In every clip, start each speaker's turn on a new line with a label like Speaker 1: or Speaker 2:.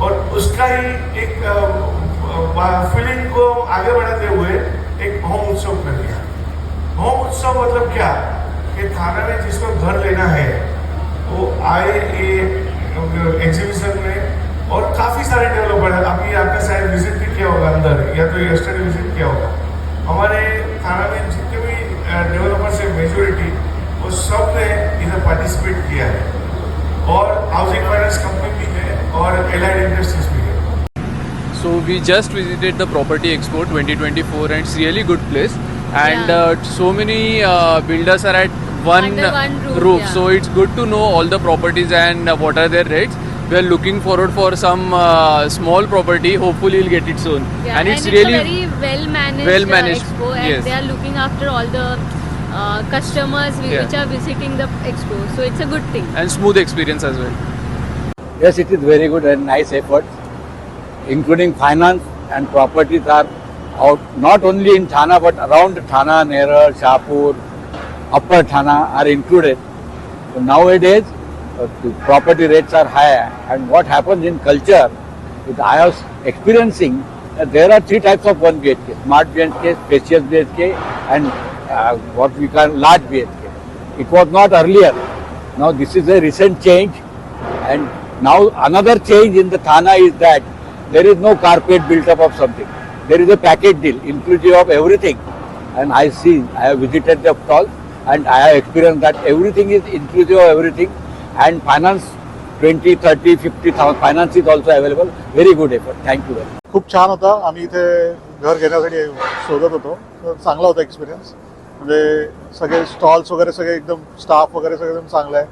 Speaker 1: और उसका ही एक फीलिंग को आगे बढ़ाते हुए एक होम उत्सव कर दिया। होम उत्सव मतलब क्या कि थाना में जिसको घर लेना है वो आए ये एग्जीबिशन में, और काफ़ी सारे डेवलपर हैं। अभी आपने शायद विजिट भी किया होगा अंदर, या तो यस्टरडे विजिट किया होगा। हमारे थाना में जितने भी डेवलपर्स है मेजोरिटी, वो सब ने इधर पार्टिसिपेट किया है, और हाउसिंग फाइनेंस कंपनी भी है और एलाइड इंडस्ट्रीज भी है।
Speaker 2: So we just visited the Property Expo 2024 and it's really good place, and so many builders are at
Speaker 3: Under one roof, yeah.
Speaker 2: So it's good to know all the properties and what are their rates. We are looking forward for some small property. Hopefully we'll get it soon.
Speaker 3: Yeah,
Speaker 2: and it's
Speaker 3: a
Speaker 2: really
Speaker 3: very well managed expo, and
Speaker 2: yes.
Speaker 3: they are looking after all the customers
Speaker 2: Yeah.
Speaker 3: which are visiting the expo. So it's a good thing.
Speaker 2: and smooth experience as well.
Speaker 4: Yes, it is very good and nice effort, including finance and properties are out not only in Thana but around Thana, Neral, Shahpur, Upper Thana are included. So nowadays, the property rates are high, and what happens in culture, I was experiencing that there are three types of 1 BHK: smart BHK, spacious BHK, and what we call large BHK. It was not earlier. Now this is a recent change, and now another change in the Thana is that there is no carpet built up of something. There is a package deal inclusive of everything. And I have visited the stall and I have experienced that everything is inclusive of everything, and finance 20, 30, 50,000 finance is also available. Very good effort. Thank you very much.
Speaker 5: खूप छान होता. आम्ही इथे घर घेण्यासाठी शोधत होतो, तर चांगला होता एक्सपिरियन्स. म्हणजे सगळे स्टॉल्स वगैरे सगळे एकदम स्टाफ वगैरे सगळे एकदम चांगलं आहे,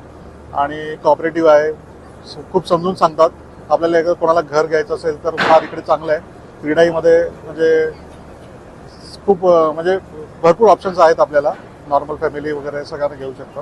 Speaker 5: आणि कॉपरेटिव्ह आहे. खूप समजून सांगतात. आपल्याला जर कोणाला घर घ्यायचं असेल तर फार इकडे चांगलं आहे. क्रीडाईमध्ये म्हणजे खूप म्हणजे भरपूर ऑप्शन्स आहेत आपल्याला. नॉर्मल फॅमिली वगैरे सगळ्यांना घेऊ शकतो.